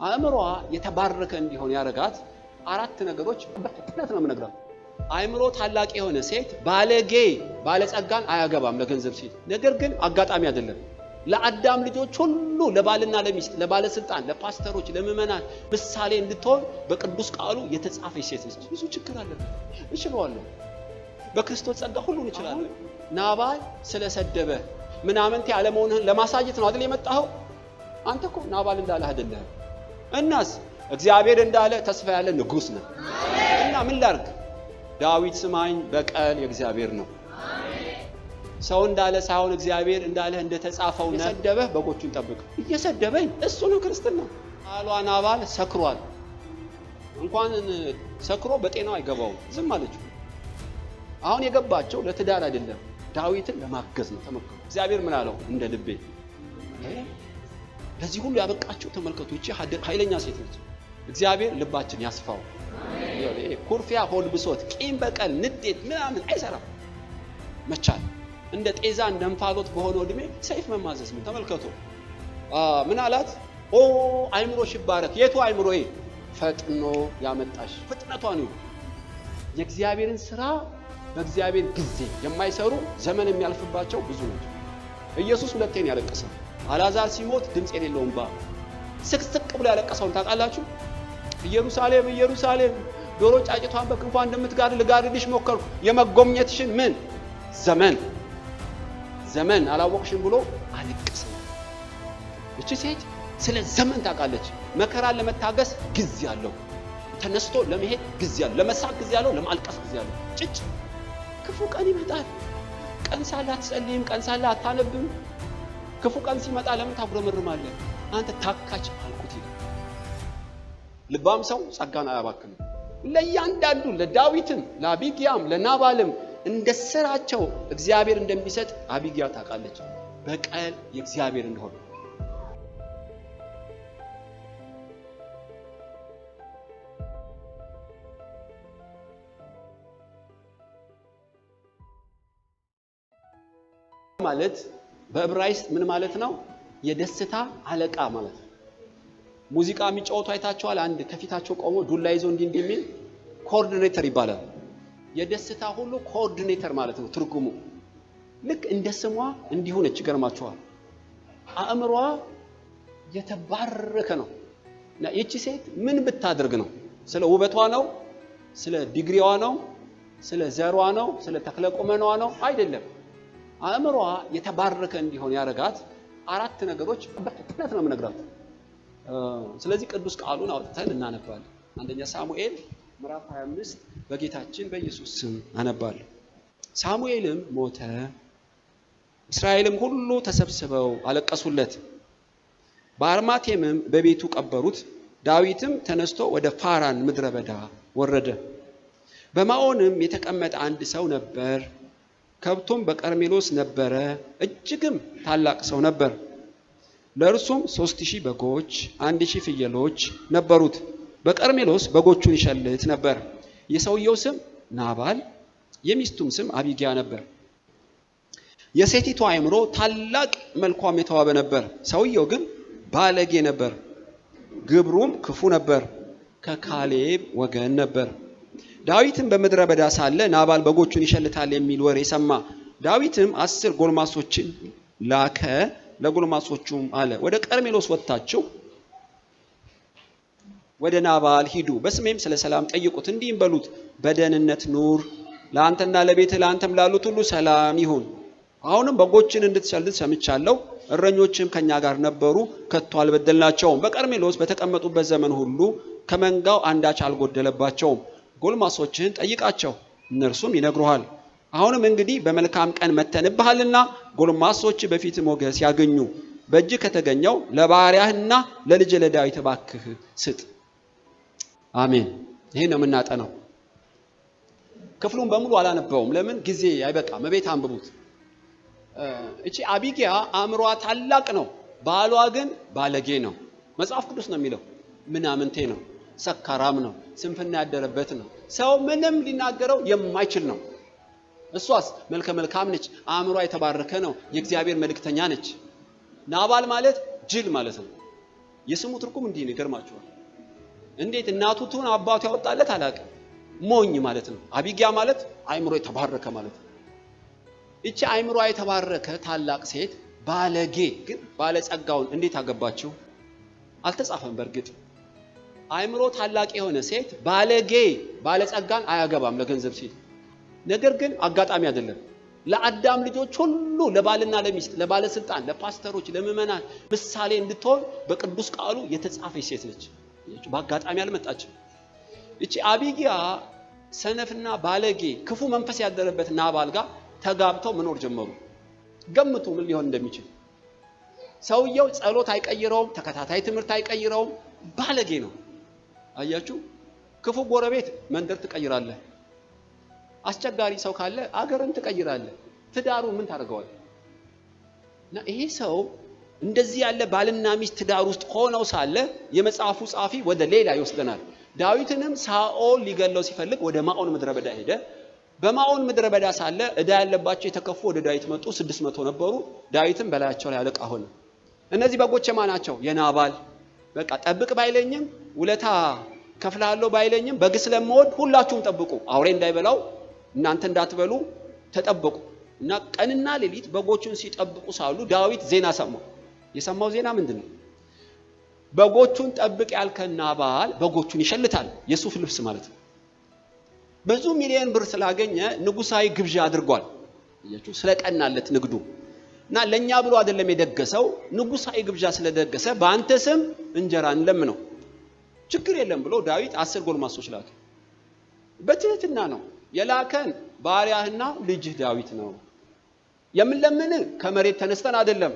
አእምሮዋ የተባረከ እንዲሆን ያረጋት አራት ነገሮች በፍጥነት ነው የምነግረው። አእምሮ ታላቅ የሆነ ሴት ባለጸጋን አያገባም ለገንዘብ ሲል። ነገር ግን አጋጣሚ አይደለም። ለአዳም ልጆች ሁሉ ለባልና ለሚስት፣ ለባለስልጣን፣ ለፓስተሮች፣ ለምእመናን ምሳሌ እንድትሆን በቅዱስ ቃሉ የተጻፈች ሴት ነች። ብዙ ችግር አለበት። እችላለሁ። በክርስቶስ ጸጋ ሁሉ እንችላለን። ናባል ስለሰደበ ምናምንቴ አለመሆንህን ለማሳየት ነው አይደል የመጣኸው? አንተ እኮ ናባል እንዳለህ አይደለም። እናስ እግዚአብሔር እንዳለ ተስፋ ያለ ንጉስ ነው። እና ምን ላርግ? ዳዊት ስማኝ፣ በቀል የእግዚአብሔር ነው። ሰው እንዳለ ሳይሆን እግዚአብሔር እንዳለ እንደተጻፈው ነው። የሰደበህ በጎቹን ጠብቅ። እየሰደበኝ እሱ ነው ክርስትና። አሏ ናባል ሰክሯል። እንኳን ሰክሮ በጤናው አይገባውም። ዝም አለችው። አሁን የገባቸው ለትዳር አይደለም፣ ዳዊትን ለማገዝ ነው። ተመልከቱ። እግዚአብሔር ምን አለው? እንደ ልቤ። ለዚህ ሁሉ ያበቃቸው ተመልከቱ። እቺ ኃይለኛ ሴት ነች። እግዚአብሔር ልባችን ያስፋው። ኩርፊያ፣ ሆድ ብሶት፣ ቂም፣ በቀል፣ ንዴት ምናምን አይሰራም። መቻል እንደ ጤዛ እንደ እንፋሎት በሆነው እድሜ ሰይፍ መማዘዝ ነው። ተመልከቱ። ምን አላት? ኦ አይምሮሽ ይባረክ። የቱ አይምሮዬ? ፈጥኖ ያመጣሽ። ፍጥነቷ ነው። የእግዚአብሔርን ስራ በእግዚአብሔር ጊዜ የማይሰሩ ዘመን የሚያልፍባቸው ብዙ ናቸው። ኢየሱስ ሁለቴን ያለቀሰው አልዓዛር ሲሞት ድምጽ የሌለው እንባ ስቅስቅ ብሎ ያለቀሰውን ታውቃላችሁ? ኢየሩሳሌም ኢየሩሳሌም ዶሮ ጫጭቷን በክንፏ እንደምትጋርድ ልጋርድሽ ሞከርኩ፣ የመጎብኘትሽን ምን ዘመን አላወቅሽም ብሎ አለቀሰ። እቺ ሴት ስለ ዘመን ታውቃለች። መከራን ለመታገስ ጊዜ አለው። ተነስቶ ለመሄድ ጊዜ አለው። ለመሳቅ ጊዜ አለው። ለማልቀስ ጊዜ አለው። ጭጭ ክፉ ቀን ይመጣል። ቀን ሳለ አትጸልይም፣ ቀን ሳለ አታነብም። ክፉ ቀን ሲመጣ ለምን ታጉረመርማለህ? አንተ ታካች አልኩት ይላል። ልባም ሰው ጸጋን አያባክንም። ለእያንዳንዱ ለዳዊትም፣ ለአቢግያም፣ ለናባልም እንደ ስራቸው እግዚአብሔር እንደሚሰጥ አቢግያ ታውቃለች። በቀል የእግዚአብሔር እንደሆነ ማለት በዕብራይስጥ ምን ማለት ነው? የደስታ አለቃ ማለት ነው። ሙዚቃ የሚጫወቱ አይታችኋል? አንድ ከፊታቸው ቆሞ ዱላ ይዞ እንዲህ የሚል ኮኦርዲኔተር ይባላል። የደስታ ሁሉ ኮኦርዲኔተር ማለት ነው ትርጉሙ። ልክ እንደ ስሟ እንዲሁ ነች። ይገርማችኋል። አእምሯ የተባረከ ነው። እና እቺ ሴት ምን ብታደርግ ነው? ስለ ውበቷ ነው? ስለ ዲግሪዋ ነው? ስለ ዘሯ ነው? ስለ ተክለ ቁመናዋ ነው? አይደለም። አእምሯ የተባረከ እንዲሆን ያረጋት አራት ነገሮች በፍጥነት ነው የምነግራት። ስለዚህ ቅዱስ ቃሉን አውጥተን እናነባለን። አንደኛ ሳሙኤል ምዕራፍ 25 በጌታችን በኢየሱስ ስም አነባለሁ። ሳሙኤልም ሞተ፣ እስራኤልም ሁሉ ተሰብስበው አለቀሱለት። በአርማቴምም በቤቱ ቀበሩት። ዳዊትም ተነስቶ ወደ ፋራን ምድረ በዳ ወረደ። በማዖንም የተቀመጠ አንድ ሰው ነበር። ከብቱም በቀርሜሎስ ነበረ። እጅግም ታላቅ ሰው ነበር። ለእርሱም 3000 በጎች 1000 ፍየሎች ነበሩት። በቀርሜሎስ በጎቹን ይሸልት ነበር። የሰውየው ስም ናባል፣ የሚስቱም ስም አቢግያ ነበር። የሴቲቱ አእምሮ ታላቅ መልኳም የተዋበ ነበር። ሰውየው ግን ባለጌ ነበር፣ ግብሩም ክፉ ነበር። ከካሌብ ወገን ነበር። ዳዊትም በምድረ በዳ ሳለ ናባል በጎቹን ይሸልታል የሚል ወሬ ሰማ። ዳዊትም 10 ጎልማሶችን ላከ። ለጎልማሶቹም አለ፣ ወደ ቀርሜሎስ ወጥታችሁ ወደ ናባል ሂዱ፣ በስሜም ስለ ሰላም ጠይቁት፣ እንዲህም በሉት፣ በደህንነት ኑር፣ ለአንተና ለቤትህ ለአንተም ላሉት ሁሉ ሰላም ይሁን። አሁንም በጎችን እንድትሸልት ሰምቻለሁ። እረኞችም ከኛ ጋር ነበሩ፣ ከቶ አልበደልናቸውም። በቀርሜሎስ በተቀመጡበት ዘመን ሁሉ ከመንጋው አንዳች አልጎደለባቸውም። ጎልማሶችን ጠይቃቸው፣ እነርሱም ይነግሩሃል። አሁንም እንግዲህ በመልካም ቀን መተንብሃልና ጎልማሶች በፊት ሞገስ ያገኙ፣ በእጅ ከተገኘው ለባሪያህና ለልጅ ለዳዊት እባክህ ስጥ። አሜን። ይሄ ነው የምናጠናው። ክፍሉን በሙሉ አላነበውም፣ ለምን ጊዜ አይበቃም። መቤት አንብቡት። እቺ አቢግያ አእምሯ ታላቅ ነው፣ ባሏ ግን ባለጌ ነው። መጽሐፍ ቅዱስ ነው የሚለው። ምናምንቴ ነው፣ ሰካራም ነው፣ ስንፍና ያደረበት ነው፣ ሰው ምንም ሊናገረው የማይችል ነው። እሷስ መልከ መልካም ነች፣ አእምሯ የተባረከ ነው፣ የእግዚአብሔር መልእክተኛ ነች። ናባል ማለት ጅል ማለት ነው። የስሙ ትርጉም እንዲህ ነው ይገርማችኋል እንዴት እናቱ ትሁን አባቱ ያወጣለት አላውቅም ሞኝ ማለት ነው አቢጊያ ማለት አይምሮ የተባረከ ማለት ነው እቺ አይምሮ የተባረከ ታላቅ ሴት ባለጌ ግን ባለጸጋውን እንዴት አገባችው አልተጻፈም በርግጥ አይምሮ ታላቅ የሆነ ሴት ባለጌ ባለጸጋን አያገባም ለገንዘብ ሲል ነገር ግን አጋጣሚ አይደለም ለአዳም ልጆች ሁሉ ለባልና ለሚስት ለባለስልጣን ለፓስተሮች ለምእመናን ምሳሌ እንድትሆን በቅዱስ ቃሉ የተጻፈች ሴት ነች በአጋጣሚ አልመጣችም እቺ አቢጊያ ሰነፍና ባለጌ ክፉ መንፈስ ያደረበት ናባል ጋር ተጋብተው መኖር ጀመሩ ገምቱ ምን ሊሆን እንደሚችል ሰውየው ጸሎት አይቀይረውም ተከታታይ ትምህርት አይቀይረውም ባለጌ ነው አያችሁ ክፉ ጎረቤት መንደር ትቀይራለህ አስቸጋሪ ሰው ካለ አገርን ትቀይራለህ ትዳሩ ምን ታደርገዋል እና ይሄ ሰው እንደዚህ ያለ ባልና ሚስት ትዳር ውስጥ ሆነው ሳለ የመጽሐፉ ጻፊ ወደ ሌላ ይወስደናል ዳዊትንም ሳኦል ሊገለው ሲፈልግ ወደ ማኦን ምድረ በዳ ሄደ በማኦን ምድረ በዳ ሳለ እዳ ያለባቸው የተከፉ ወደ ዳዊት መጡ 600 ነበሩ ዳዊትም በላያቸው ላይ አለቃ ሆነ እነዚህ በጎች ማናቸው የናባል በቃ ጠብቅ ባይለኝም ውለታ ከፍላለሁ ባይለኝም በግ ስለምወድ ሁላችሁም ጠብቁ አውሬ እንዳይበላው እናንተ እንዳትበሉ ተጠብቁ እና ቀንና ሌሊት በጎቹን ሲጠብቁ ሳሉ ዳዊት ዜና ሰማ የሰማው ዜና ምንድነው በጎቹን ጠብቅ ያልከና ናባል በጎቹን ይሸልታል የሱፍ ልብስ ማለት ነው ብዙ ሚሊዮን ብር ስላገኘ ንጉሳዊ ግብዣ አድርጓል እያችሁ ስለቀናለት ንግዱ እና ለኛ ብሎ አይደለም የደገሰው ንጉሳዊ ግብዣ ስለደገሰ በአንተ ስም እንጀራ እንለምነው ችግር የለም ብሎ ዳዊት 10 ጎልማሶች ላከ በትህትና ነው የላከን ባሪያህና ልጅህ ዳዊት ነው የምንለምን ከመሬት ተነስተን አይደለም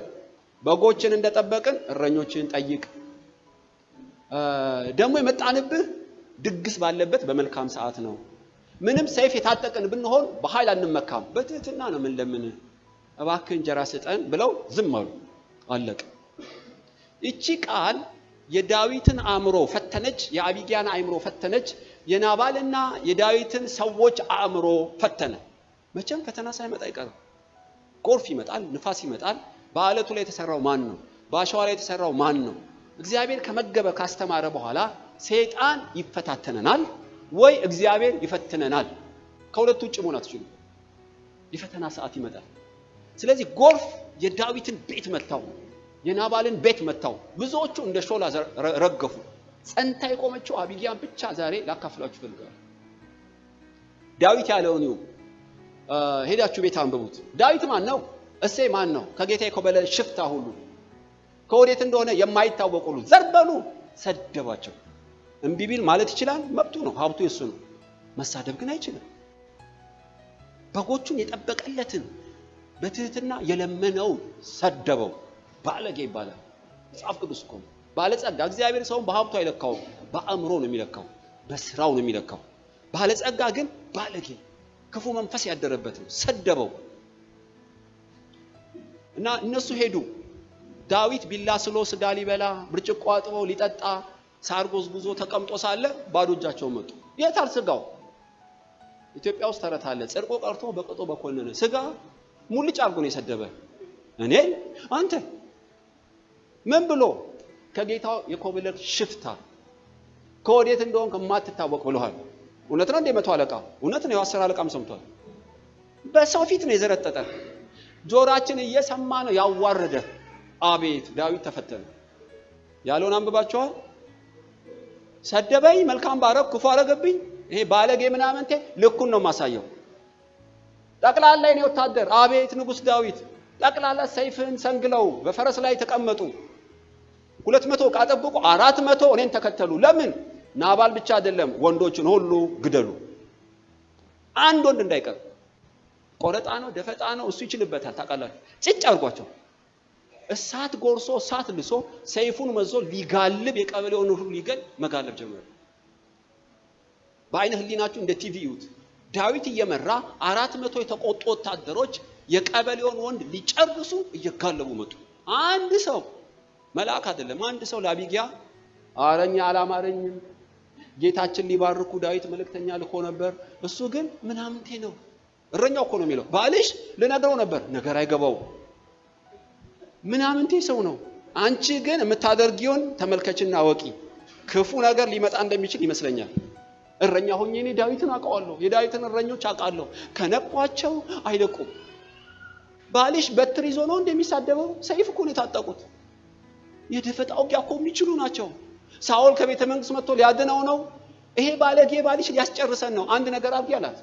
በጎችን እንደጠበቅን እረኞችን ጠይቅ ደሞ የመጣንብህ ድግስ ባለበት በመልካም ሰዓት ነው ምንም ሰይፍ የታጠቀን ብንሆን በኃይል አንመካም በትህትና ነው ምንለምን እባክህ እንጀራ ስጠን ብለው ዝም አሉ አለቀ እቺ ቃል የዳዊትን አእምሮ ፈተነች የአቢጊያን አእምሮ ፈተነች የናባልና የዳዊትን ሰዎች አእምሮ ፈተነ መቼም ፈተና ሳይመጣ አይቀርም ጎርፍ ይመጣል ንፋስ ይመጣል በአለቱ ላይ የተሰራው ማን ነው በአሸዋ ላይ የተሰራው ማን ነው እግዚአብሔር ከመገበ ካስተማረ በኋላ ሰይጣን ይፈታተነናል ወይ እግዚአብሔር ይፈትነናል ከሁለቱ ውጭ መሆን አትችሉም የፈተና ሰዓት ይመጣል ስለዚህ ጎርፍ የዳዊትን ቤት መታው የናባልን ቤት መታው ብዙዎቹ እንደ ሾላ ረገፉ ጸንታ የቆመችው አቢጊያን ብቻ ዛሬ ላካፍላችሁ ፈልጋለሁ ዳዊት ያለውን ይሁን ሄዳችሁ ቤት አንብቡት ዳዊት ማን ነው እሴይ ማን ነው ከጌታ የኮበለ ሽፍታ ሁሉ ከወዴት እንደሆነ የማይታወቅ ሁሉ ዘርበሉ ሰደባቸው እንቢቢል ማለት ይችላል መብቱ ነው ሀብቱ የሱ ነው መሳደብ ግን አይችልም በጎቹን የጠበቀለትን በትህትና የለመነው ሰደበው ባለጌ ይባላል መጽሐፍ ቅዱስ እኮ ባለጸጋ እግዚአብሔር ሰውን በሀብቱ አይለካውም በአእምሮ ነው የሚለካው በስራው ነው የሚለካው ባለጸጋ ግን ባለጌ ክፉ መንፈስ ያደረበት ነው ሰደበው እና እነሱ ሄዱ ዳዊት ቢላ ስሎ ስጋ ሊበላ ብርጭቆ አጥበው ሊጠጣ ሳርጎዝ ጉዞ ተቀምጦ ሳለ ባዶ እጃቸውን መጡ የታል ስጋው ኢትዮጵያ ውስጥ ተረታለ ጽርቆ ቀርቶ በቅጦ በኮነነ ስጋ ሙልጭ አርጎ ነው የሰደበ እኔ አንተ ምን ብሎ ከጌታው የኮበለር ሽፍታ ከወዴት እንደሆነ ከማትታወቅ ብለዋል እውነት ነው እንደ መቶ አለቃ እውነት ነው የ10 አለቃም ሰምቷል በሰው ፊት ነው የዘረጠጠ ጆራችን እየሰማ ነው ያዋረደ አቤት ዳዊት ተፈተነ ያለውን አንብባችኋል ሰደበኝ መልካም ባረክ ክፉ አረገብኝ ይሄ ባለጌ ምናምንቴ ልኩን ነው ማሳየው ጠቅላላ የኔ ወታደር አቤት ንጉስ ዳዊት ጠቅላላ ሰይፍን ሰንግለው በፈረስ ላይ ተቀመጡ 200 ቃጠብቁ 400 እኔን ተከተሉ ለምን ናባል ብቻ አይደለም ወንዶችን ሁሉ ግደሉ አንድ ወንድ እንዳይቀር ቆረጣ ነው ደፈጣ ነው እሱ ይችልበታል ታቃላችሁ ጭጭ አርጓቸው እሳት ጎርሶ እሳት ልሶ ሰይፉን መዞ ሊጋልብ የቀበሌውን ሁሉ ሊገል መጋለብ ጀመረ በአይነ ህሊናችሁ እንደ ቲቪ ይዩት ዳዊት እየመራ 400 የተቆጡ ወታደሮች የቀበሌውን ወንድ ሊጨርሱ እየጋለቡ መጡ አንድ ሰው መልአክ አይደለም አንድ ሰው ለአቢጊያ አረኛ አላማረኝም ጌታችን ሊባርኩ ዳዊት መልእክተኛ ልኮ ነበር እሱ ግን ምናምንቴ ነው እረኛው እኮ ነው የሚለው ባልሽ ለነገረው ነበር ነገር አይገባው ምናምንቴ ሰው ነው አንቺ ግን የምታደርጊውን ተመልከችና ወቂ ክፉ ነገር ሊመጣ እንደሚችል ይመስለኛል እረኛ ሆኜ እኔ ዳዊትን አውቀዋለሁ የዳዊትን እረኞች አውቃለሁ ከነቋቸው አይለቁም ባልሽ በትር ይዞ ነው እንደሚሳደበው ሰይፍ እኮ ነው የታጠቁት የደፈጣ ውጊያ እኮ የሚችሉ ናቸው ሳኦል ከቤተ መንግስት መጥቶ ሊያድነው ነው ይሄ ባለጌ ባልሽ ሊያስጨርሰን ነው አንድ ነገር አብጊ አላት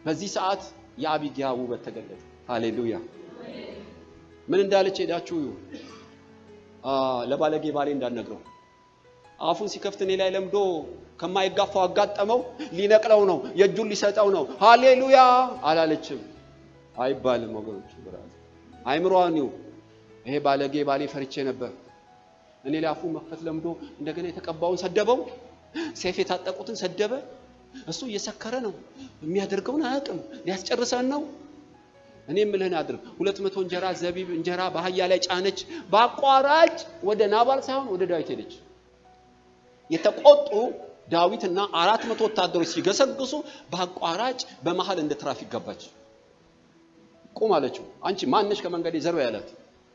በዚህ ሰዓት የአቢግያ ውበት ተገለጠ ሃሌሉያ ምን እንዳለች ሄዳችሁ ለባለጌ ባሌ እንዳልነግረው አፉን ሲከፍት እኔ ላይ ለምዶ ከማይጋፋው አጋጠመው ሊነቅለው ነው የእጁን ሊሰጠው ነው ሃሌሉያ አላለችም አይባልም ወገኖች ብራዝ አይምሮአኒው ይሄ ባለጌ ባሌ ፈርቼ ነበር እኔ ላይ አፉን መክፈት ለምዶ እንደገና የተቀባውን ሰደበው ሰይፍ የታጠቁትን ሰደበ እሱ እየሰከረ ነው የሚያደርገውን አያውቅም ሊያስጨርሰን ነው እኔ ምልህን አድርግ 200 እንጀራ ዘቢብ እንጀራ በአህያ ላይ ጫነች ባቋራጭ ወደ ናባል ሳይሆን ወደ ዳዊት ሄደች የተቆጡ ዳዊትና 400 ወታደሮች ሲገሰግሱ ባቋራጭ በመሃል እንደ ትራፊክ ገባች ቁም አለችው አንቺ ማንነሽ ከመንገዴ ዘርባ ያላት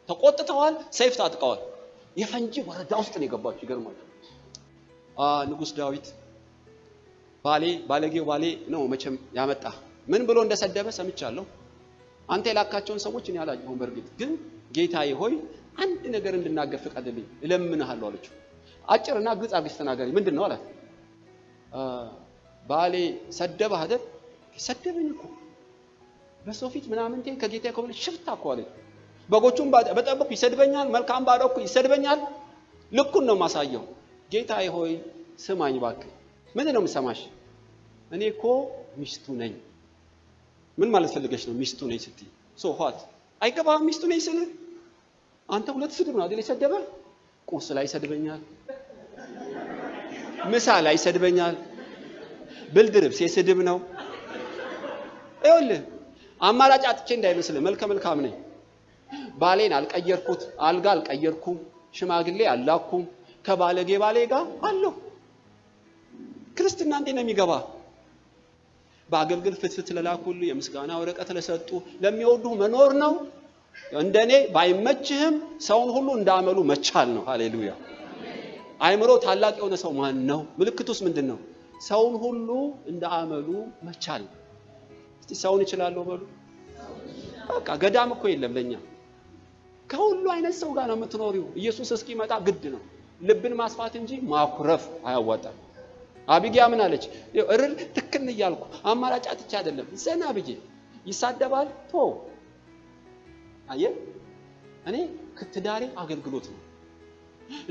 ተቆጥተዋል ሰይፍ ታጥቀዋል የፈንጂ ወረዳ ውስጥ ነው የገባችው ይገርማል ንጉስ ዳዊት ባለጌው ባሌ ነው መቼም ያመጣ ምን ብሎ እንደሰደበ ሰምቻለሁ አንተ የላካቸውን ሰዎች እኔ አላየሁም በርግጥ ግን ጌታዬ ሆይ አንድ ነገር እንድናገር ፍቀድልኝ እለምንሃለሁ አለችው አጭርና ግልጽ አድርገሽ ተናገሪ ምንድነው አላት ባሌ ሰደበ አይደል ሰደበኝ እኮ በሶፊት ምናምንቴ ከጌታዬ ኮብለ ሽፍታ እኮ አለኝ በጎቹን በጠበቁ ይሰድበኛል መልካም ባረኩ ይሰድበኛል ልኩን ነው ማሳየው ጌታዬ ሆይ ስማኝ ባክ ምንድነው የምሰማሽ እኔ እኮ ሚስቱ ነኝ ምን ማለት ፈልገሽ ነው ሚስቱ ነኝ ስትይ ሶ ሆት አይገባም ሚስቱ ነኝ ስለ አንተ ሁለት ስድብ ነው አይደል የሰደበ ቁርስ ላይ ይሰድበኛል ምሳ ላይ ይሰድበኛል ብልድርብ ሲስድብ ነው ይኸውልህ አማራጭ አጥቼ እንዳይመስል መልካም ነኝ ባሌን አልቀየርኩት አልጋ አልቀየርኩም ሽማግሌ አላኩም ከባለጌ ባሌ ጋር አለው ክርስትና እንዴት ነው የሚገባ በአገልግል ፍትፍት ለላኩል የምስጋና ወረቀት ለሰጡ ለሚወዱ መኖር ነው እንደኔ ባይመችህም ሰውን ሁሉ እንዳመሉ መቻል ነው ሃሌሉያ አይምሮ ታላቅ የሆነ ሰው ማን ነው ምልክቱስ ምንድነው ሰውን ሁሉ እንዳመሉ መቻል እስቲ ሰውን ይችላል በሉ በቃ ገዳም እኮ የለም ለኛ ከሁሉ አይነት ሰው ጋር ነው የምትኖሪው ኢየሱስ እስኪመጣ ግድ ነው ልብን ማስፋት እንጂ ማኩረፍ አያዋጣም አቢግያ ምን አለች እርር ትክክል ይያልኩ አማራጭ አጥቻ አይደለም ዘና ብዬ ይሳደባል ቶ አየ እኔ ክትዳሬ አገልግሎት ነው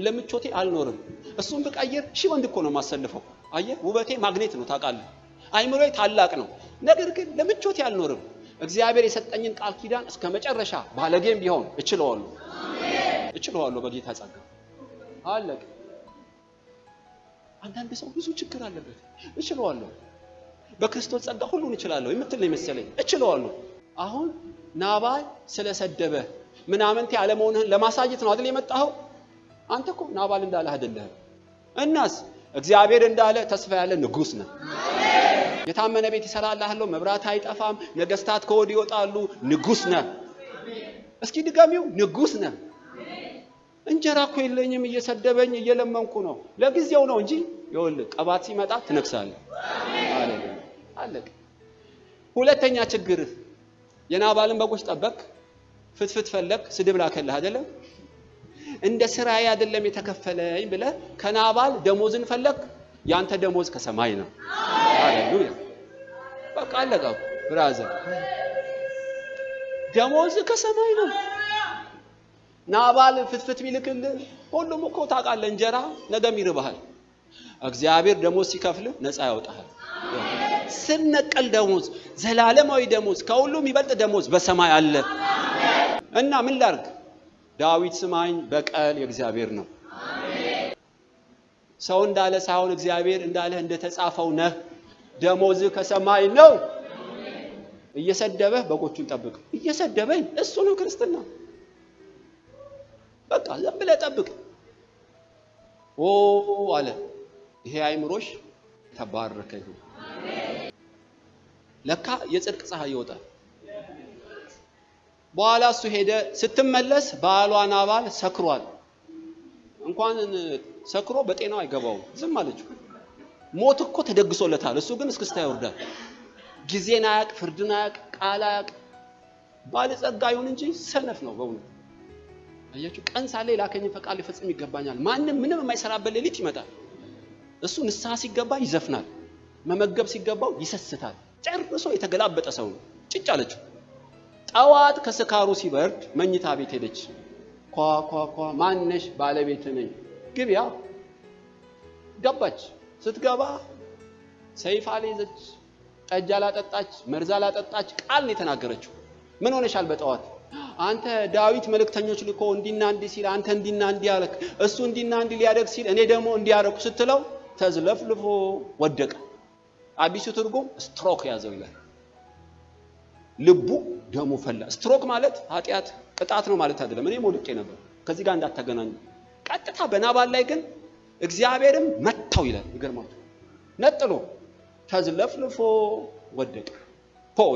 ለምቾቴ አልኖርም እሱን በቀየር ሺ ወንድ እኮ ነው ማሰልፈው አየ ውበቴ ማግኔት ነው ታውቃለህ አይምሮዬ ታላቅ ነው ነገር ግን ለምቾቴ አልኖርም እግዚአብሔር የሰጠኝን ቃል ኪዳን እስከ መጨረሻ ባለጌም ቢሆን እችለዋለሁ በጌታ ጸጋ አለቀ አንዳንድ ሰው ብዙ ችግር አለበት እችለዋለሁ በክርስቶስ ጸጋ ሁሉን እችላለሁ የምትል መሰለኝ እችለዋለሁ አሁን ናባል ስለሰደበ ምናምንቴ ዓለመሆንህን ለማሳየት ነው አይደል የመጣኸው አንተ እኮ ናባል እንዳለ አይደለም እናስ እግዚአብሔር እንዳለ ተስፋ ያለ ንጉስ ነው የታመነ ቤት ይሰራልሃለሁ መብራት አይጠፋም ነገስታት ከወዲ ይወጣሉ ንጉስ ነው እስኪ ድጋሚው ንጉስ ነው እንጀራ እኮ የለኝም እየሰደበኝ እየለመንኩ ነው ለጊዜው ነው እንጂ ይኸውልህ ቀባት ሲመጣ ትነክሳለህ ሃሌሉያ አለቀ ሁለተኛ ችግር የናባልን በጎች ጠበቅ ፍትፍት ፈለክ ስድብ ላከልህ አይደለም እንደ ስራዬ አይደለም የተከፈለኝ ብለ ከናባል ደሞዝን ፈለክ ያንተ ደሞዝ ከሰማይ ነው ሃሌሉያ በቃ አለቀ ብራዘር ደሞዝ ከሰማይ ነው ናባል ፍትፍት ቢልክል ሁሉም እኮ ታውቃለህ እንጀራ ነገም ይርባሃል እግዚአብሔር ደሞዝ ሲከፍል ነፃ ያወጣሃል ስንነቀል ደሞዝ ዘላለማዊ ደሞዝ ከሁሉም ይበልጥ ደሞዝ በሰማይ አለ እና ምን ላርግ ዳዊት ስማኝ በቀል የእግዚአብሔር ነው ሰው እንዳለ ሳይሆን እግዚአብሔር እንዳለ እንደተጻፈው ነህ ደሞዝ ከሰማይ ነው እየሰደበህ በጎቹን ጠብቅ እየሰደበኝ እሱ ነው ክርስትና በቃ ዝም ብለህ ጠብቅ አለ ይሄ አይምሮሽ ተባረከ ይሁን አሜን ለካ የጽድቅ ፀሐይ ይወጣል በኋላ እሱ ሄደ። ስትመለስ ባሏ ናባል ሰክሯል። እንኳን ሰክሮ በጤናው አይገባውም። ዝም አለችው። ሞት እኮ ተደግሶለታል። እሱ ግን እስክስታ ይወርዳል። ጊዜን አያውቅ፣ ፍርድን አያውቅ፣ ቃል አያውቅ። ባለጸጋ ይሁን እንጂ ሰነፍ ነው በእውነት። አያችሁ፣ ቀን ሳለ ላከኝን ፈቃድ ሊፈጽም ይገባኛል። ማንም ምንም የማይሰራበት ሌሊት ይመጣል። እሱ ንስሐ ሲገባ ይዘፍናል፣ መመገብ ሲገባው ይሰስታል። ጨርሶ የተገላበጠ ሰው ነው። ጭጭ አለችው። ጠዋት ከስካሩ ሲበርድ መኝታ ቤት ሄደች። ኳ ማነሽ? ባለቤት ነኝ። ግቢያ ገባች። ስትገባ ሰይፍ አልይዘች፣ ጠጅ አላጠጣች፣ መርዝ አላጠጣች። ቃል ነው የተናገረችው። ምን ሆነሻል? በጠዋት አንተ ዳዊት መልእክተኞች ልኮ እንዲና እንዲ ሲል አንተ እንዲና እንዲ ያለክ፣ እሱ እንዲና እንዲ ሊያደርግ ሲል እኔ ደግሞ እንዲያረኩ ስትለው ተዝለፍልፎ ወደቀ። አዲሱ ትርጉም ስትሮክ ያዘው ይላል። ልቡ ደሙ ፈላ። ስትሮክ ማለት ኃጢአት ቅጣት ነው ማለት አይደለም። እኔ ሞልቄ ነበር። ከዚህ ጋር እንዳታገናኙ። ቀጥታ በናባል ላይ ግን እግዚአብሔርም መታው ይላል። ይገርማችሁ። ነጥሎ ተዝለፍልፎ ወደቀ።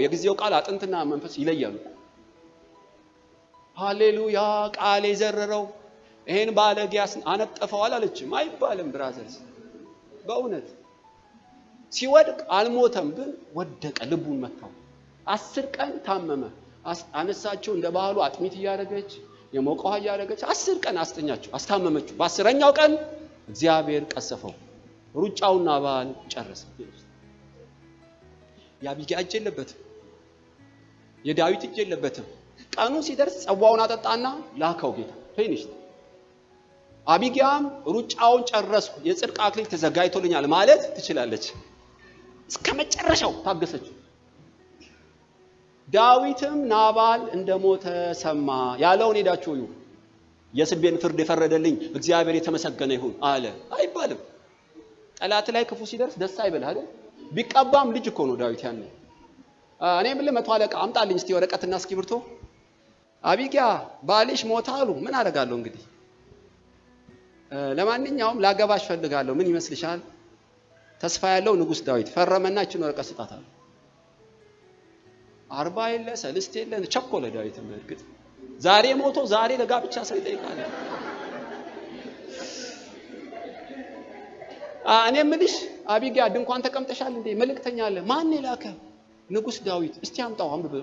የጊዜው ቃል አጥንትና መንፈስ ይለያሉ። ሃሌሉያ። ቃል የዘረረው ይሄን ባለጊያስ አነጠፈው አላለችም። አይባልም ብራዘርስ። በእውነት ሲወድቅ አልሞተም፣ ግን ወደቀ። ልቡን መታው። 10 ቀን ታመመ። አነሳቸው እንደ ባህሉ አጥሚት እያደረገች የሞቀ ውሃ እያደረገች 10 ቀን አስተኛቸው፣ አስታመመችው። በ10ኛው ቀን እግዚአብሔር ቀሰፈው። ሩጫውና ባል ጨረሰ። የአቢግያ እጅ የለበትም፣ የዳዊት እጅ የለበትም። ቀኑ ሲደርስ ጽዋውን አጠጣና ላከው ጌታ። ፊኒሽ። አቢግያም ሩጫውን ጨረስኩ፣ የጽድቅ አክሊል ተዘጋጅቶልኛል ማለት ትችላለች። እስከመጨረሻው ታገሰች። ዳዊትም ናባል እንደሞተ ሰማ። ያለውን ሄዳችሁ እዩ። የስቤን ፍርድ የፈረደልኝ እግዚአብሔር የተመሰገነ ይሁን አለ። አይባልም። ጠላት ላይ ክፉ ሲደርስ ደስ አይበልህ አይደል? ቢቀባም ልጅ እኮ ነው ዳዊት። ያኔ እኔ ምን ለመቶ አለቃ አምጣልኝ እስቲ ወረቀትና እስክሪብቶ። አቢግያ ባልሽ ሞተ አሉ። ምን አደርጋለሁ እንግዲህ። ለማንኛውም ላገባሽ ፈልጋለሁ። ምን ይመስልሻል? ተስፋ ያለው ንጉስ ዳዊት ፈረመና እቺን ወረቀት ስጣታል። 40 የለ 30 የለ ቸኮለ ዳዊት። በእርግጥ ዛሬ ሞቶ ዛሬ ለጋብቻ ሰው ይጠይቃል። እኔ ምልሽ አቢግያ ድንኳን ተቀምጠሻል እንዴ? መልእክተኛ አለ። ማን ይላከ? ንጉስ ዳዊት። እስቲ አምጣው አንብብ።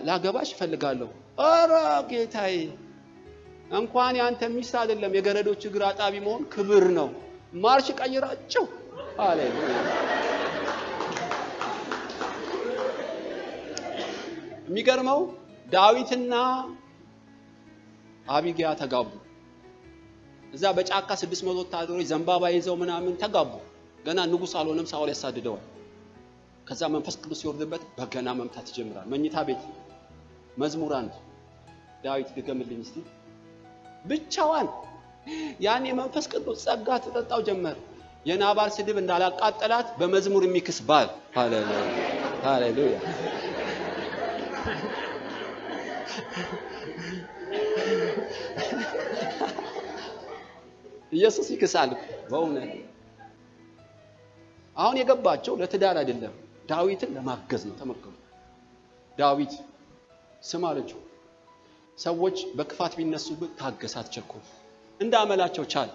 ላገባሽ ፈልጋለሁ። ኧረ ጌታዬ፣ እንኳን ያንተ ሚስት አይደለም የገረዶች እግር አጣቢ መሆን ክብር ነው። ማርሽ ቀይራቸው። ሃሌሉያ። የሚገርመው ዳዊትና አቢግያ ተጋቡ። እዛ በጫካ 600 ወታደሮች ዘንባባ ይዘው ምናምን ተጋቡ። ገና ንጉስ አልሆነም፣ ሳኦል ያሳድደዋል። ከዛ መንፈስ ቅዱስ ሲወርድበት በገና መምታት ይጀምራል። መኝታ ቤት መዝሙር 1 ዳዊት ድገምልኝ እስቲ። ብቻዋን ያኔ መንፈስ ቅዱስ ጸጋ ተጠጣው ጀመር። የናባል ስድብ እንዳላቃጠላት በመዝሙር የሚክስ ባል። ሃሌሉያ ሃሌሉያ። ኢየሱስ ይክሳል በእውነት። አሁን የገባቸው ለትዳር አይደለም፣ ዳዊትን ለማገዝ ነው። ተመከሩ። ዳዊት ስም አለችው። ሰዎች በክፋት ቢነሱበት ታገሳት፣ ቸኮል፣ እንዳመላቸው ቻል።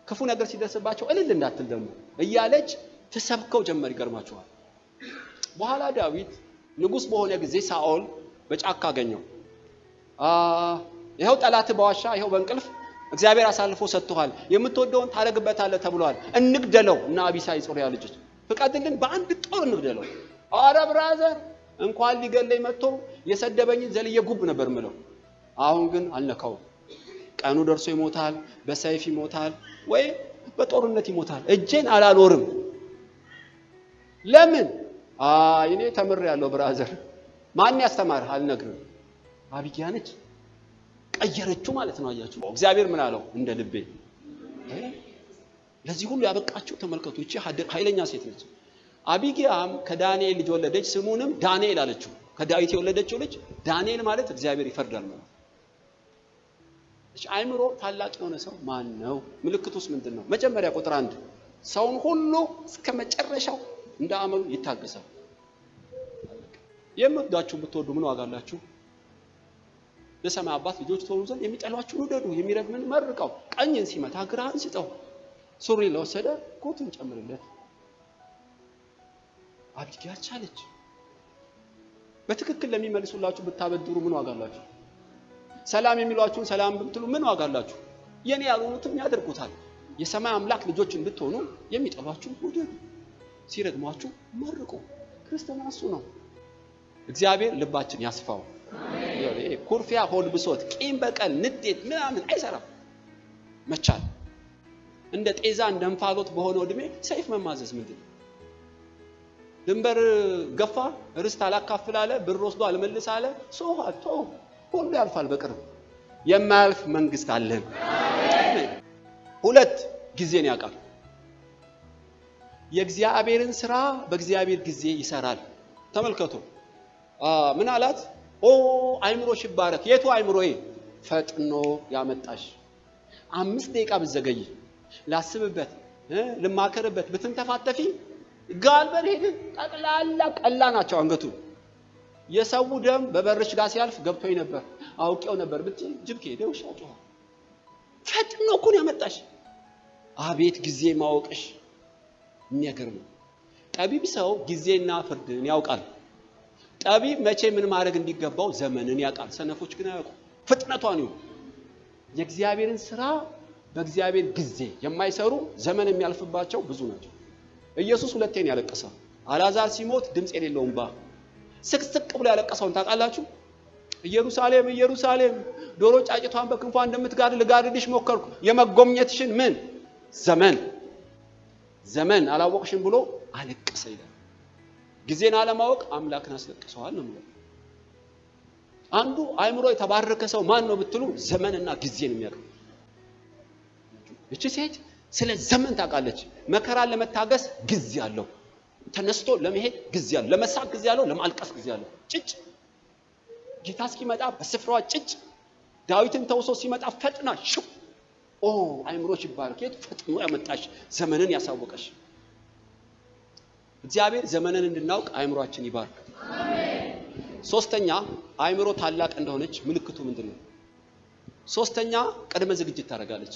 ክፉ ነገር ሲደርስባቸው እልል እንዳትል ደግሞ እያለች ተሰብከው ጀመር። ይገርማቸዋል። በኋላ ዳዊት ንጉስ በሆነ ጊዜ ሳኦል በጫካ አገኘው። ይሄው ጠላት በዋሻ ይሄው በእንቅልፍ እግዚአብሔር አሳልፎ ሰጥቷል፣ የምትወደውን ታረግበታለህ ተብሏል። እንግደለው እና አቢሳይ ጾርያ ልጅ ፍቃድልን በአንድ ጦር እንግደለው። አረ ብራዘር፣ እንኳን ሊገለኝ መጥቶ የሰደበኝን ዘልዬ ጉብ ነበር ምለው። አሁን ግን አልነካው። ቀኑ ደርሶ ይሞታል፣ በሰይፍ ይሞታል ወይ በጦርነት ይሞታል። እጄን አላኖርም። ለምን? እኔ ተምሬያለሁ ብራዘር። ማን ያስተማርህ? አልነግርም። አቢግያ ነች ቀየረችው ማለት ነው። አያችሁ እግዚአብሔር ምን አለው? እንደ ልቤ። ለዚህ ሁሉ ያበቃቸው ተመልከቱ። እቺ ኃይለኛ ሴት ነች። አቢግያም ከዳንኤል ልጅ ወለደች፣ ስሙንም ዳንኤል አለችው። ከዳዊት የወለደችው ልጅ ዳንኤል ማለት እግዚአብሔር ይፈርዳል ማለት። እሺ አይምሮ ታላቅ የሆነ ሰው ማን ነው? ምልክቱስ ምንድነው? መጀመሪያ ቁጥር 1 ሰውን ሁሉ እስከ መጨረሻው እንደ አመሉ ይታገሳል። የምትወዳችሁ ብትወዱ ምን ዋጋ አላችሁ? ለሰማይ አባት ልጆች ትሆኑ ዘንድ የሚጠሏችሁን ውደዱ፣ የሚረግምን መርቀው፣ ቀኝን ሲመታ ግራህን ስጠው፣ ሱሪ ለወሰደ ኮቱን ጨምርለት። አቢግያ ቻለች። በትክክል ለሚመልሱላችሁ ብታበድሩ ምን ዋጋ አላችሁ? ሰላም የሚሏችሁን ሰላም ብትሉ ምን ዋጋ አላችሁ? የኔ ያልሆኑትም ያደርጉታል። የሰማይ አምላክ ልጆች እንድትሆኑ የሚጠሏችሁን ውደዱ፣ ሲረግሟችሁ መርቁ። ክርስትና እሱ ነው። እግዚአብሔር ልባችን ያስፋው። አሜን። ኩርፊያ፣ ሆድ ብሶት፣ ቂም፣ በቀል፣ ንዴት ምናምን አይሰራም። መቻል እንደ ጤዛ እንደ እንፋሎት በሆነው እድሜ ሰይፍ መማዘዝ ምንድነው? ድንበር ገፋ፣ ርስት አላካፍል አለ፣ ብር ወስዶ አልመልስ አለ። ሶሃቶ ሁሉ ያልፋል። በቅርብ የማያልፍ መንግስት አለን። አሜን። ሁለት ጊዜን ያውቃል። የእግዚአብሔርን ስራ በእግዚአብሔር ጊዜ ይሰራል። ተመልከቱ። ምን አላት? አይምሮሽ ይባረክ። የቱ አይምሮዬ? ፈጥኖ ያመጣሽ። 5 ደቂቃ ብትዘገይ ላስብበት ልማከርበት ብትንተፋተፊ ጋልበል ሄድ ጠቅላላ ቀላ ናቸው አንገቱ። የሰው ደም በበርሽ ጋር ሲያልፍ ገብቶኝ ነበር አውቄው ነበር ብትይ ጅብ ከሄደው ሻጮ ፈጥኖ እኮ ያመጣሽ። አቤት ጊዜ ማወቅሽ የሚያገርም። ጠቢብ ሰው ጊዜና ፍርድን ያውቃል። ጠቢብ መቼ ምን ማድረግ እንዲገባው ዘመንን ያውቃል። ሰነፎች ግን አያውቁ። ፍጥነቷን ይሁን የእግዚአብሔርን ስራ በእግዚአብሔር ጊዜ የማይሰሩ ዘመን የሚያልፍባቸው ብዙ ናቸው። ኢየሱስ ሁለቴን ያለቀሰው አልዓዛር ሲሞት ድምጽ የሌለው እንባ ስቅስቅ ብሎ ያለቀሰውን ታውቃላችሁ? ኢየሩሳሌም ኢየሩሳሌም ዶሮ ጫጭቷን በክንፏ እንደምትጋርድ ልጋርድሽ ሞከርኩ፣ የመጎምኘትሽን ምን ዘመን አላወቅሽም ብሎ አለቀሰ ይላል። ጊዜን አለማወቅ አምላክን አስለቅሰዋል ነው ማለት። አንዱ አይምሮ የተባረከ ሰው ማን ነው ብትሉ ዘመንና ጊዜን የሚያውቅ። እቺ ሴት ስለ ዘመን ታውቃለች። መከራን ለመታገስ ጊዜ አለው። ተነስቶ ለመሄድ ጊዜ አለው። ለመሳቅ ጊዜ አለው። ለማልቀስ ጊዜ አለው። ጭጭ ጌታ እስኪመጣ በስፍራው ጭጭ። ዳዊትን ተውሶ ሲመጣ ፈጥና ሽው። አይምሮሽ ይባረክ። የት ፈጥኖ ያመጣሽ ዘመንን ያሳወቀሽ። እግዚአብሔር ዘመንን እንድናውቅ አይምሮአችን ይባርክ። አሜን። ሶስተኛ አይምሮ ታላቅ እንደሆነች ምልክቱ ምንድነው? ሶስተኛ ቅድመ ዝግጅት ታደርጋለች።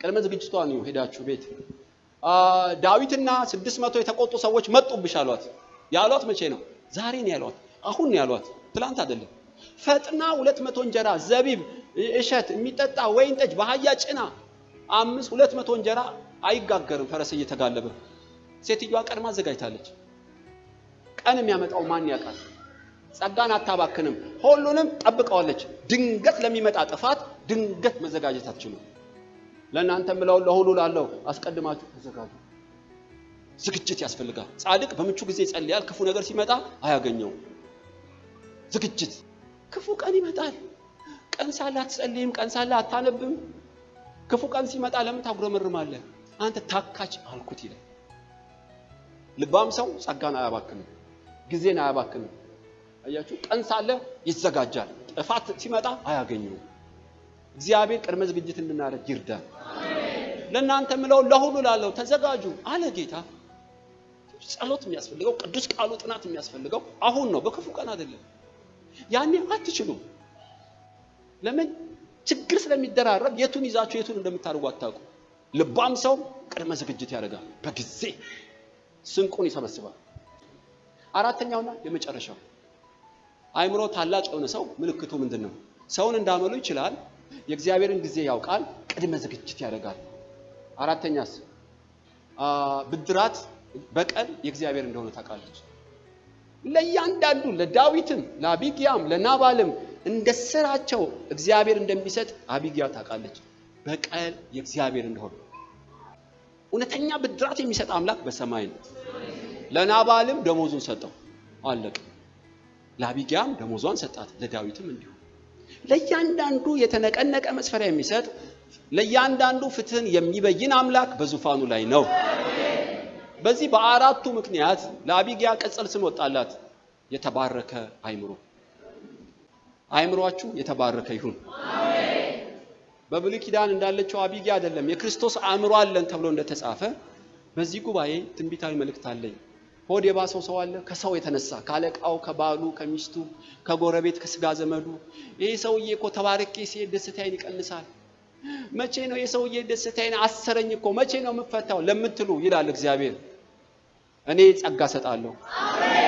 ቅድመ ዝግጅቷን ነው ሄዳችሁ ቤት ዳዊትና 600 የተቆጡ ሰዎች መጡብሽ አሏት። ያሏት መቼ ነው? ዛሬ ነው ያሏት። አሁን ነው ያሏት። ትላንት አይደለም። ፈጥና 200 እንጀራ ዘቢብ እሸት የሚጠጣ ወይን ጠጅ በአህያ ጭና 200 እንጀራ አይጋገርም ፈረስ እየተጋለበ። ሴትዮዋ ቀድማ አዘጋጅታለች። ቀን የሚያመጣው ማን ያውቃል? ጸጋን አታባክንም። ሁሉንም ጠብቀዋለች። ድንገት ለሚመጣ ጥፋት ድንገት መዘጋጀት አትችሉም። ለእናንተ ምለው ለሁሉ ላለው አስቀድማችሁ ተዘጋጁ። ዝግጅት ያስፈልጋል። ጻድቅ በምቹ ጊዜ ይጸልያል፣ ክፉ ነገር ሲመጣ አያገኘው። ዝግጅት። ክፉ ቀን ይመጣል። ቀን ሳለ አትጸልይም፣ ቀን ሳለ አታነብም። ክፉ ቀን ሲመጣ ለምን ታጉረመርማለህ? አንተ ታካች አልኩት ይላል። ልባም ሰው ጸጋን አያባክንም፣ ጊዜን አያባክንም። አያችሁ፣ ቀን ሳለ ይዘጋጃል፣ ጥፋት ሲመጣ አያገኘው። እግዚአብሔር ቅድመ ዝግጅት እንድናደርግ ይርዳን። አሜን። ለእናንተ ምለው ለሁሉ ላለው ተዘጋጁ አለ ጌታ። ጸሎት የሚያስፈልገው ቅዱስ ቃሉ ጥናት የሚያስፈልገው አሁን ነው፣ በክፉ ቀን አይደለም። ያኔ አትችሉም። ለምን? ችግር ስለሚደራረብ የቱን ይዛችሁ የቱን እንደምታደርጉ አታውቁ። ልባም ሰው ቅድመ ዝግጅት ያደርጋል፣ በጊዜ ስንቁን ይሰበስባል። አራተኛውና የመጨረሻው አይምሮ ታላቅ የሆነ ሰው ምልክቱ ምንድነው? ሰውን እንዳመሉ ይችላል፣ የእግዚአብሔርን ጊዜ ያውቃል፣ ቅድመ ዝግጅት ያደርጋል። አራተኛስ ብድራት በቀል የእግዚአብሔር እንደሆነ ታውቃለች። ለእያንዳንዱ ለዳዊትም ለአቢግያም ለናባልም እንደስራቸው እግዚአብሔር እንደሚሰጥ አቢግያ ታውቃለች። በቀል የእግዚአብሔር እንደሆነ እውነተኛ ብድራት የሚሰጥ አምላክ በሰማይ ነው። ለናባልም ደሞዙን ሰጠው፣ አለቀ። ለአቢግያም ደሞዟን ሰጣት፣ ለዳዊትም እንዲሁ። ለእያንዳንዱ የተነቀነቀ መስፈሪያ የሚሰጥ ለእያንዳንዱ ፍትህን የሚበይን አምላክ በዙፋኑ ላይ ነው። በዚህ በአራቱ ምክንያት ለአቢግያ ቅጽል ስም ወጣላት፣ የተባረከ አይምሮ። አይምሮአችሁ የተባረከ ይሁን። አሜን። በብሉይ ኪዳን እንዳለችው አቢግያ አይደለም፣ የክርስቶስ አእምሮ አለን ተብሎ እንደተጻፈ በዚህ ጉባኤ ትንቢታዊ መልእክት አለኝ። ሆድ የባሰው ሰው አለ ከሰው የተነሳ ካለቃው ከባሉ ከሚስቱ ከጎረቤት ከስጋ ዘመዱ ይሄ ሰውዬ እኮ ተባረኬ ሲሄድ ደስታዬን ይቀንሳል መቼ ነው የሰውዬ ደስታዬን አሰረኝ እኮ መቼ ነው የምፈታው ለምትሉ ይላል እግዚአብሔር እኔ ጸጋ ሰጣለሁ አሜን